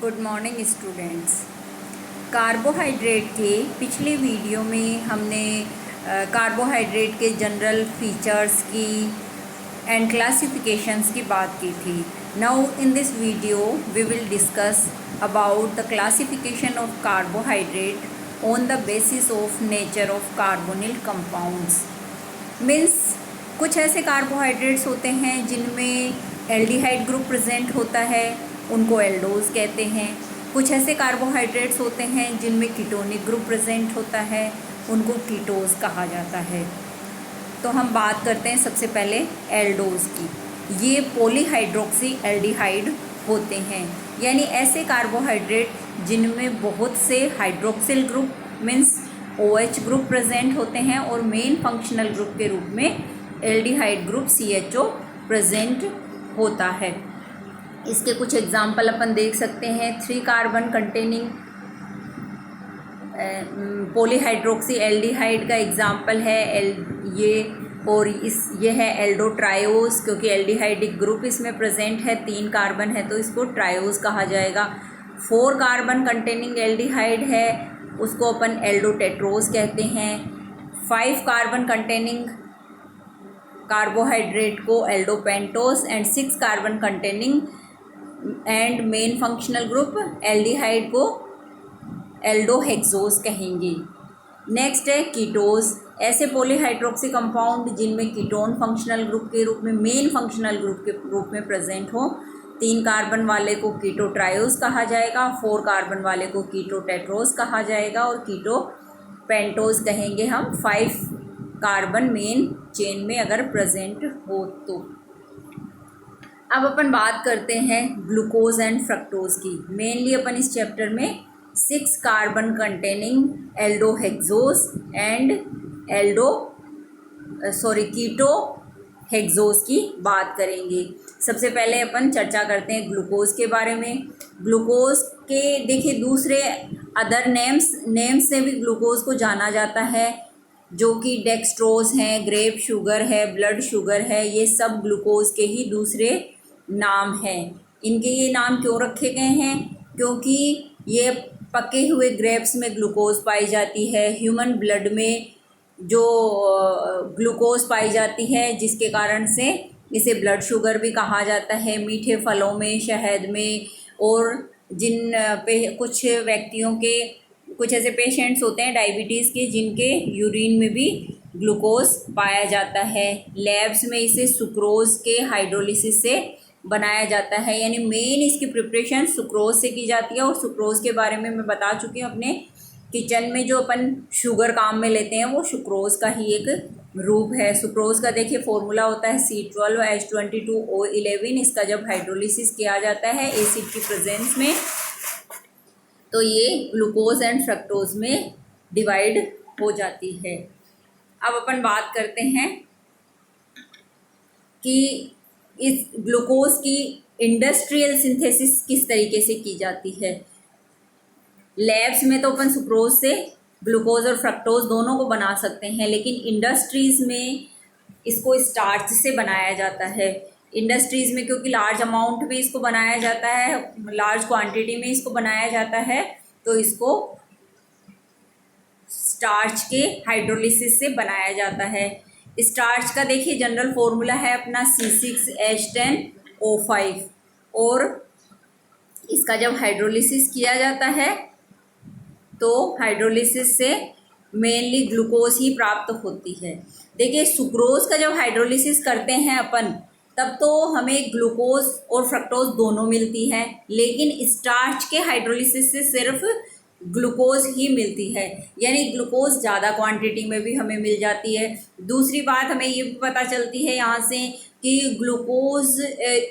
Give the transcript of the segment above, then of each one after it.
Good morning students. Carbohydrate के पिछले video में हमने कार्बोहाइड्रेट के जनरल फीचर्स की एंड क्लासिफिकेशंस की बात की थी। Now in this video we will discuss about the classification of carbohydrate on the basis of nature of carbonyl compounds. Means कुछ ऐसे कार्बोहाइड्रेट्स होते हैं जिनमें एल्डिहाइड ग्रुप प्रेजेंट होता है, उनको एल्डोज कहते हैं। कुछ ऐसे कार्बोहाइड्रेट्स होते हैं जिनमें कीटोनिक ग्रुप प्रेजेंट होता है, उनको कीटोज कहा जाता है। तो हम बात करते हैं सबसे पहले एल्डोज की। ये पॉलीहाइड्रोक्सी एल्डिहाइड होते हैं, यानी ऐसे कार्बोहाइड्रेट जिनमें बहुत से hydroxyl group means OH group present होते हैं और मेन फंक्शनल ग्रुप के रूप में एल्डिहाइड ग्रुप CHO प्रेजेंट होता है। इसके कुछ एग्जाम्पल अपन देख सकते हैं। 3 कार्बन कंटेनिंग पॉलीहाइड्रोक्सी एल्डिहाइड का एग्जाम्पल है ये, और ये है एल्डोट्रायोज, क्योंकि एल्डिहाइडिक ग्रुप इसमें प्रेजेंट है, 3 कार्बन है तो इसको ट्रायोज कहा जाएगा। 4 कार्बन कंटेनिंग एल्डिहाइड है, उसको अपन एल्डोटेट्रोज कहते हैं। 5 कार्बन कंटेनिंग कार्बोहाइड्रेट को aldopentose and 6 carbon containing and main functional group aldehyde को एल्डोहेक्सोज कहेंगे। नेक्स्ट है कीटोज, ऐसे पॉलीहाइड्रोक्सी कंपाउंड जिनमें कीटोन फंक्शनल ग्रुप के रूप में मेन फंक्शनल ग्रुप के रूप में प्रेजेंट हो। 3 कार्बन वाले को कीटोट्रायोज कहा जाएगा, 4 कार्बन वाले को कीटोटेट्रोज कहा जाएगा और कीटोपेंटोज कहेंगे हम 5 कार्बन मेन चेन में अगर प्रेजेंट हो तो। अब अपन बात करते हैं ग्लूकोज एंड फ्रक्टोज की। मेनली अपन इस चैप्टर में 6 कार्बन कंटेनिंग एल्डोहेक्सोज एंड कीटोहेक्सोज की बात करेंगे। सबसे पहले अपन चर्चा करते हैं ग्लूकोज के बारे में। ग्लूकोज के देखिए दूसरे अदर नेम्स से भी ग्लूकोज को जाना जाता है, जो कि डेक्सट्रोज हैं, ग्रेप शुगर है, ब्लड शुगर है, ये सब ग्लूकोज के ही दूसरे नाम हैं। इनके ये नाम क्यों रखे गए हैं? क्योंकि ये पके हुए ग्रेप्स में ग्लूकोज पाई जाती है, ह्यूमन ब्लड में जो ग्लूकोज पाई जाती है, जिसके कारण से इसे ब्लड शुगर भी कहा जाता है। मीठे फलों में, शहद में, और कुछ व्यक्तियों के कुछ ऐसे पेशेंट्स होते हैं डायबिटीज़ के जिनके यूरिन में भी ग्लूकोज पाया जाता है। लैब्स में इसे सुक्रोज के हाइड्रोलिसिस से बनाया जाता है, यानी मेन इसकी प्रिपरेशन सुक्रोज से की जाती है। और सुक्रोज के बारे में मैं बता चुकी हूँ, अपने किचन में जो अपन शुगर काम में लेते हैं वो सुक्रोज का ही एक रूप है। सुक्रोज का देखिए फॉर्मूला होता है C12H22O11। इसका जब हाइड्रोलिसिस किया जाता है एसिड की प्रेजेंस में तो ये ग्लूकोज एंड फ्रक्टोज में डिवाइड हो जाती है। अब अपन बात करते हैं कि इस ग्लूकोज की इंडस्ट्रियल सिंथेसिस किस तरीके से की जाती है। लैब्स में तो अपन सुक्रोज से ग्लूकोज और फ्रक्टोज दोनों को बना सकते हैं, लेकिन इंडस्ट्रीज़ में इसको स्टार्च से बनाया जाता है। इंडस्ट्रीज़ में क्योंकि लार्ज अमाउंट में इसको बनाया जाता है, लार्ज क्वांटिटी में इसको बनाया जाता है, तो इसको स्टार्च के हाइड्रोलिसिस से बनाया जाता है। स्टार्च का देखिए जनरल फॉर्मूला है अपना C6H10O5, और इसका जब हाइड्रोलिसिस किया जाता है तो हाइड्रोलिसिस से मेनली ग्लूकोज ही प्राप्त होती है। देखिए सुक्रोज का जब हाइड्रोलिसिस करते हैं अपन तब तो हमें ग्लूकोज और फ्रक्टोज दोनों मिलती है, लेकिन स्टार्च के हाइड्रोलिसिस से सिर्फ ग्लूकोज ही मिलती है, यानी ग्लूकोज ज़्यादा क्वांटिटी में भी हमें मिल जाती है। दूसरी बात हमें ये भी पता चलती है यहाँ से कि ग्लूकोज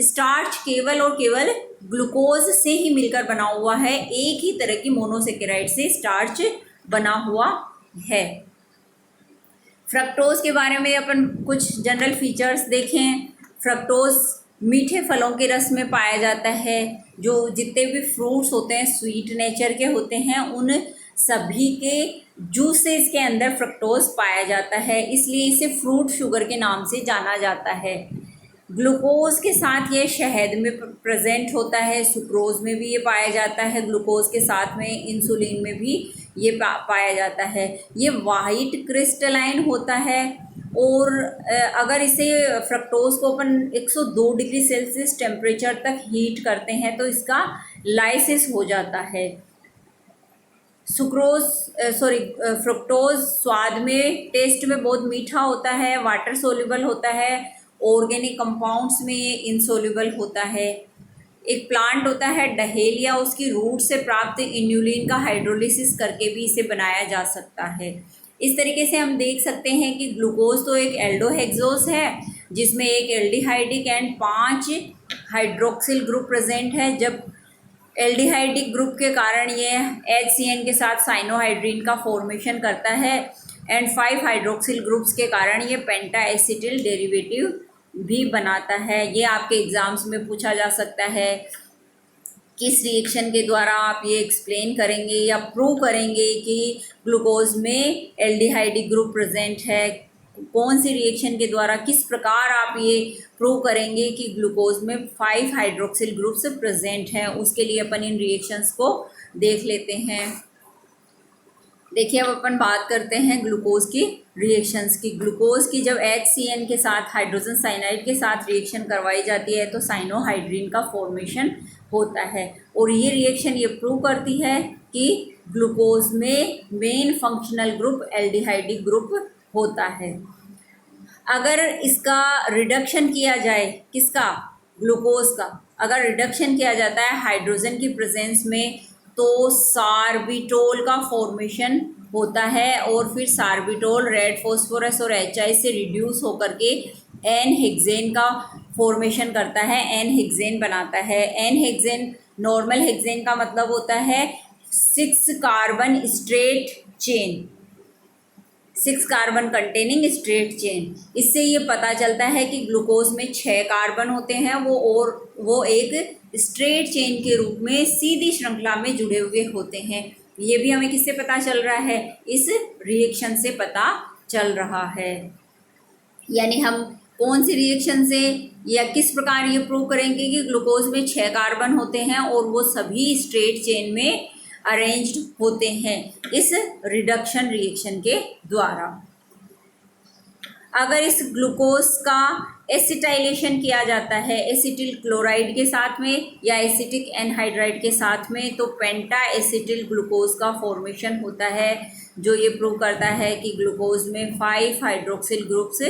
स्टार्च केवल और केवल ग्लूकोज से ही मिलकर बना हुआ है, एक ही तरह की मोनोसेकेराइड से स्टार्च बना हुआ है। फ्रक्टोज के बारे में अपन कुछ जनरल फीचर्स देखें। फ्रक्टोज मीठे फलों के रस में पाया जाता है। जो जितने भी फ्रूट्स होते हैं स्वीट नेचर के होते हैं, उन सभी के जूसेस के अंदर फ्रक्टोज पाया जाता है, इसलिए इसे फ्रूट शुगर के नाम से जाना जाता है। ग्लूकोज के साथ ये शहद में प्रेजेंट होता है, सुक्रोज में भी ये पाया जाता है, ग्लूकोज के साथ में इंसुलिन में भी ये पाया जाता है। ये वाइट क्रिस्टलाइन होता है और अगर इसे फ्रक्टोज को अपन 102 डिग्री सेल्सियस टेम्परेचर तक हीट करते हैं तो इसका लाइसिस हो जाता है। फ्रुक्टोज स्वाद में, टेस्ट में बहुत मीठा होता है, वाटर सोल्यूबल होता है, ऑर्गेनिक कंपाउंड्स में ये इनसोल्यूबल होता है। एक प्लांट होता है डहेलिया, उसकी रूट से प्राप्त इन्यूलिन का हाइड्रोलिसिस करके भी इसे बनाया जा सकता है। इस तरीके से हम देख सकते हैं कि ग्लूकोज तो एक एल्डोहेक्सोज है जिसमें एक aldehydic and 5 hydroxyl group present है। जब एल्डिहाइडिक ग्रुप के कारण ये HCN के साथ साइनोहाइड्रीन का फॉर्मेशन करता है एंड 5 हाइड्रोक्सिल ग्रुप्स के कारण ये पेंटा एसिटिल डेरिवेटिव भी बनाता है। ये आपके एग्जाम्स में पूछा जा सकता है। किस रिएक्शन के द्वारा आप ये एक्सप्लेन करेंगे या प्रूव करेंगे कि ग्लूकोज में एल्डिहाइडिक ग्रुप प्रेजेंट है, कौन सी रिएक्शन के द्वारा, किस प्रकार आप ये प्रूव करेंगे कि ग्लूकोज में 5 हाइड्रोक्सिल ग्रुप्स प्रेजेंट हैं, उसके लिए अपन इन रिएक्शंस को देख लेते हैं। देखिए अब अपन बात करते हैं ग्लूकोज की रिएक्शंस की। ग्लूकोज की जब HCN के साथ हाइड्रोजन साइनाइड के साथ रिएक्शन करवाई जाती है तो साइनोहाइड्रीन का फॉर्मेशन होता है और ये रिएक्शन ये प्रूव करती है कि ग्लूकोज में main functional group aldehydic group होता है। अगर इसका रिडक्शन किया जाए, किसका, ग्लूकोज का अगर रिडक्शन किया जाता है हाइड्रोजन की प्रेजेंस में तो सार्बिटोल का फॉर्मेशन होता है और फिर सार्बिटोल रेड फॉस्फोरस और HI से रिड्यूस होकर के N हेक्सेन का फॉर्मेशन करता है, N हेक्सेन बनाता है। N हेक्सेन नॉर्मल हेक्सेन का मतलब होता है 6 carbon straight chain, 6 carbon containing straight chain. इससे ये पता चलता है कि ग्लूकोज में 6 कार्बन होते हैं वो एक स्ट्रेट चेन के रूप में सीधी श्रृंखला में जुड़े हुए होते हैं। ये भी हमें किससे पता चल रहा है, इस रिएक्शन से पता चल रहा है। यानी हम कौन सी रिएक्शन से या किस प्रकार ये प्रूव करेंगे कि ग्लूकोज में 6 कार्बन होते हैं और वो सभी स्ट्रेट चेन में अरेंज्ड होते हैं इस रिडक्शन रिएक्शन के द्वारा। अगर इस ग्लूकोज का एसिटाइलेशन किया जाता है एसिटिल क्लोराइड के साथ में या एसिटिक एनहाइड्राइड के साथ में तो पेंटा एसिटिल ग्लूकोज का फॉर्मेशन होता है, जो ये प्रूव करता है कि ग्लूकोज में 5 हाइड्रोक्सिल ग्रुप्स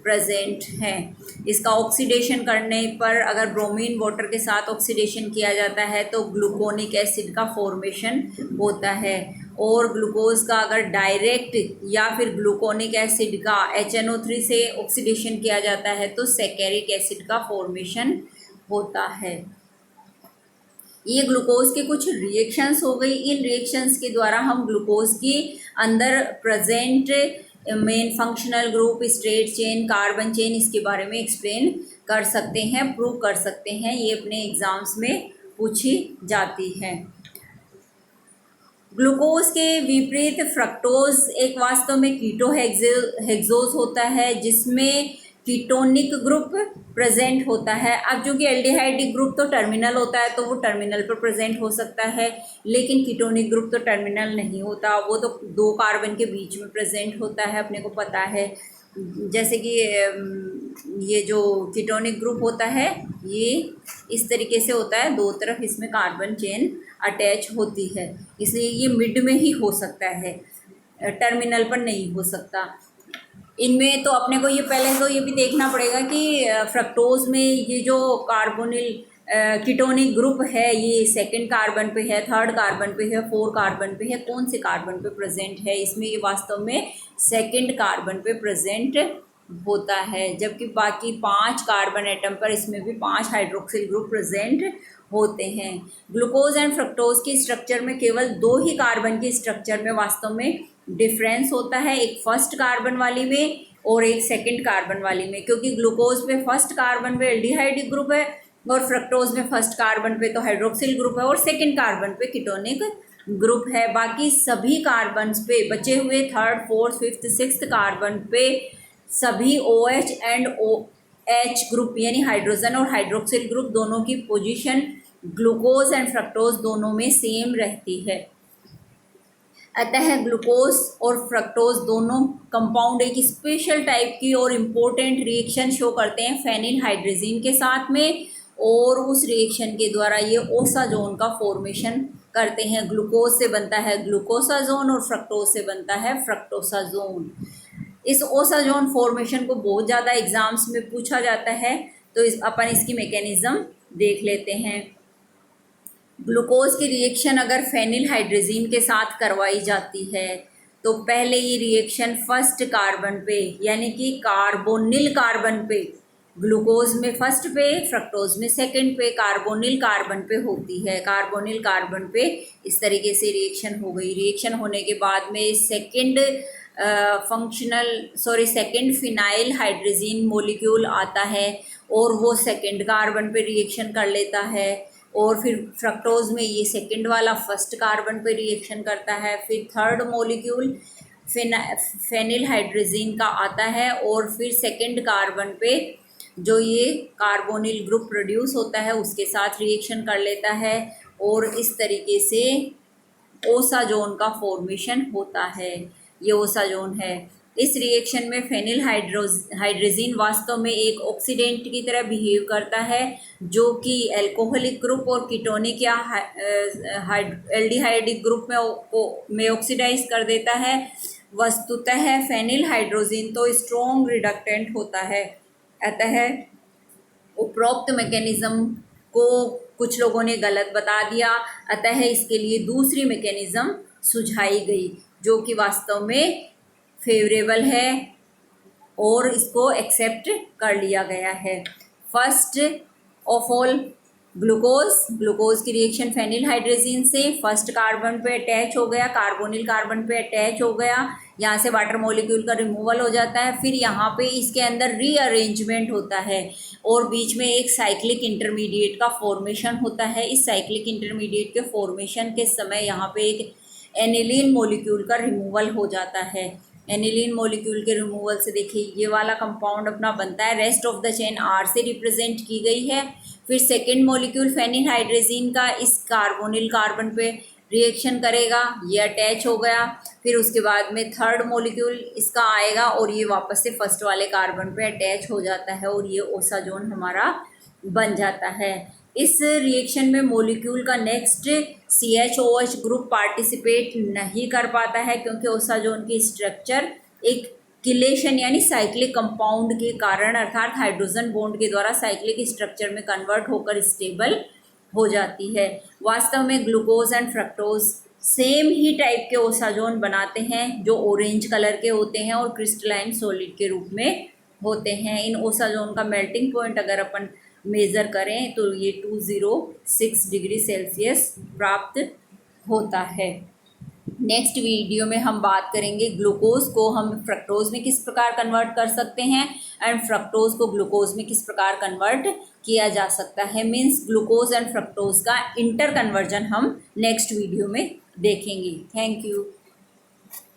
प्रेजेंट हैं। इसका ऑक्सीडेशन करने पर अगर ब्रोमीन वाटर के साथ ऑक्सीडेशन किया जाता है तो ग्लूकोनिक एसिड का फॉर्मेशन होता है और ग्लूकोज का अगर डायरेक्ट या फिर ग्लूकोनिक एसिड का HNO3 से ऑक्सीडेशन किया जाता है तो सैकेरिक एसिड का फॉर्मेशन होता है। ये ग्लूकोज के कुछ रिएक्शंस हो गई। इन रिएक्शंस के द्वारा हम ग्लूकोज की अंदर present main functional group, straight chain, carbon chain, इसके बारे में एक्सप्लेन कर सकते हैं, प्रूव कर सकते हैं। ये अपने एग्जाम्स में पूछी जाती है। ग्लूकोज के विपरीत फ्रक्टोज एक वास्तव में कीटोहेक्सोज होता है जिसमें कीटोनिक ग्रुप प्रेजेंट होता है। अब जो कि एल्डिहाइडिक ग्रुप तो टर्मिनल होता है तो वो टर्मिनल पर प्रेजेंट हो सकता है, लेकिन कीटोनिक ग्रुप तो टर्मिनल नहीं होता, वो तो 2 कार्बन के बीच में प्रेजेंट होता है, अपने को पता है। जैसे कि ये जो कीटोनिक ग्रुप होता है ये इस तरीके से होता है, 2 तरफ इसमें कार्बन चेन अटैच होती है, इसलिए ये मिड में ही हो सकता है, टर्मिनल पर नहीं हो सकता। इनमें तो अपने को ये पहले तो ये भी देखना पड़ेगा कि फ्रक्टोज में ये जो कार्बोनिल कीटोनिक ग्रुप है ये 2nd कार्बन पे है, 3rd कार्बन पे है, 4 कार्बन पे है, कौन से कार्बन पे प्रेजेंट है। इसमें ये वास्तव में 2nd कार्बन पे प्रेजेंट होता है, जबकि बाकी 5 कार्बन एटम पर इसमें भी 5 हाइड्रोक्सिल ग्रुप प्रेजेंट होते हैं। ग्लूकोज एंड फ्रक्टोज की स्ट्रक्चर में केवल 2 ही कार्बन की स्ट्रक्चर में वास्तव में डिफरेंस होता है, एक 1st कार्बन वाली में और एक 2nd कार्बन वाली में, क्योंकि ग्लूकोज पे 1st कार्बन पे एल्डिहाइडिक ग्रुप है और फ्रक्टोज में 1st कार्बन पे तो हाइड्रोक्सिल ग्रुप है और 2nd कार्बन पे कीटोनिक ग्रुप है। बाकी सभी कार्बन पे बचे हुए 3rd, 4th, 5th, 6th carbon पे सभी OH एंड H ग्रुप यानी हाइड्रोजन और हाइड्रोक्सिल ग्रुप दोनों की पोजीशन ग्लूकोज एंड फ्रक्टोज दोनों में सेम रहती है। अतः ग्लूकोज और फ्रक्टोज दोनों कंपाउंड एक स्पेशल टाइप की और इम्पोर्टेंट रिएक्शन शो करते हैं फेनिल हाइड्रोजीन के साथ में, और उस रिएक्शन के द्वारा ये ओसाजोन का फॉर्मेशन करते हैं। ग्लूकोज से बनता है ग्लूकोसाजोन और फ्रक्टोज से बनता है फ्रक्टोसाजोन। इस ओसाजोन फॉर्मेशन को बहुत ज़्यादा एग्जाम्स में पूछा जाता है, तो अपन इसकी मैकेनिज्म देख लेते हैं। ग्लूकोज की रिएक्शन अगर फेनिल हाइड्रोजीन के साथ करवाई जाती है तो पहले ये रिएक्शन फर्स्ट कार्बन पे यानी कि कार्बोनिल कार्बन पे, ग्लूकोज में फर्स्ट पे, फ्रक्टोज में सेकंड पे, कार्बोनिल कार्बन पे होती है। कार्बोनिल कार्बन पे इस तरीके से रिएक्शन हो गई। रिएक्शन होने के बाद में second second phenyl hydrazine molecule आता है और वो सेकंड कार्बन पे रिएक्शन कर लेता है, और फिर फ्रक्टोज में ये सेकंड वाला फर्स्ट कार्बन पे रिएक्शन करता है। फिर थर्ड मॉलिक्यूल फेनिल हाइड्रोजीन का आता है और फिर सेकंड कार्बन पे जो ये कार्बोनिल ग्रुप प्रोड्यूस होता है उसके साथ रिएक्शन कर लेता है, और इस तरीके से ओसाजोन का फॉर्मेशन होता है। ये ओसाजोन है। इस रिएक्शन में फेनिल हाइड्रोजीन वास्तव में एक ऑक्सीडेंट की तरह बिहेव करता है, जो कि एल्कोहलिक ग्रुप और कीटोनिक या एल्डिहाइडिक ग्रुप में ऑक्सीडाइज कर देता है। वस्तुतः फेनिल हाइड्रोजीन तो स्ट्रॉन्ग रिडक्टेंट होता है। अतः उपरोक्त मैकेनिज्म को कुछ लोगों ने गलत बता दिया, अतः इसके लिए दूसरी मैकेनिज्म सुझाई गई जो कि वास्तव में फेवरेबल है और इसको एक्सेप्ट कर लिया गया है। फर्स्ट ऑफ ऑल ग्लूकोज की रिएक्शन फेनिल हाइड्रोजीन से फर्स्ट कार्बन पे अटैच हो गया, कार्बोनिल कार्बन पे अटैच हो गया, यहाँ से वाटर मॉलिक्यूल का रिमूवल हो जाता है। फिर यहाँ पे इसके अंदर रीअरेंजमेंट होता है और बीच में एक साइक्लिक इंटरमीडिएट का फॉर्मेशन होता है। इस साइक्लिक इंटरमीडिएट के फॉर्मेशन के समय यहाँ पे एक एनिलीन मॉलिक्यूल का रिमूवल हो जाता है। एनिलीन मॉलिक्यूल के रिमूवल से देखिए ये वाला कंपाउंड अपना बनता है। Rest of the chain R से रिप्रेजेंट की गई है। फिर सेकेंड मॉलिक्यूल फेनिल हाइड्रोजीन का इस कार्बोनिल कार्बन पे रिएक्शन करेगा, ये अटैच हो गया। फिर उसके बाद में थर्ड मॉलिक्यूल इसका आएगा और ये वापस से फर्स्ट वाले कार्बन पे अटैच हो जाता है और ये ओसाजोन हमारा बन जाता है। इस रिएक्शन में मॉलिक्यूल का नेक्स्ट CHOH ग्रुप पार्टिसिपेट नहीं कर पाता है क्योंकि ओसाजोन की स्ट्रक्चर एक किलेशन यानी साइक्लिक कंपाउंड के कारण अर्थात हाइड्रोजन बॉन्ड के द्वारा साइक्लिक स्ट्रक्चर में कन्वर्ट होकर स्टेबल हो जाती है। वास्तव में glucose and fructose same he type के ओसाजोन बनाते हैं जो ऑरेंज कलर के होते हैं और क्रिस्टलाइन सॉलिड के रूप में होते हैं। इन ओसाजोन का मेल्टिंग पॉइंट अगर अपन मेज़र करें तो ये 206 डिग्री सेल्सियस प्राप्त होता है। नेक्स्ट वीडियो में हम बात करेंगे ग्लूकोज को हम फ्रक्टोज में किस प्रकार कन्वर्ट कर सकते हैं एंड फ्रक्टोज को ग्लूकोज में किस प्रकार कन्वर्ट किया जा सकता है। मीन्स ग्लूकोज एंड फ्रक्टोज का इंटर कन्वर्जन हम नेक्स्ट वीडियो में देखेंगे। Thank you.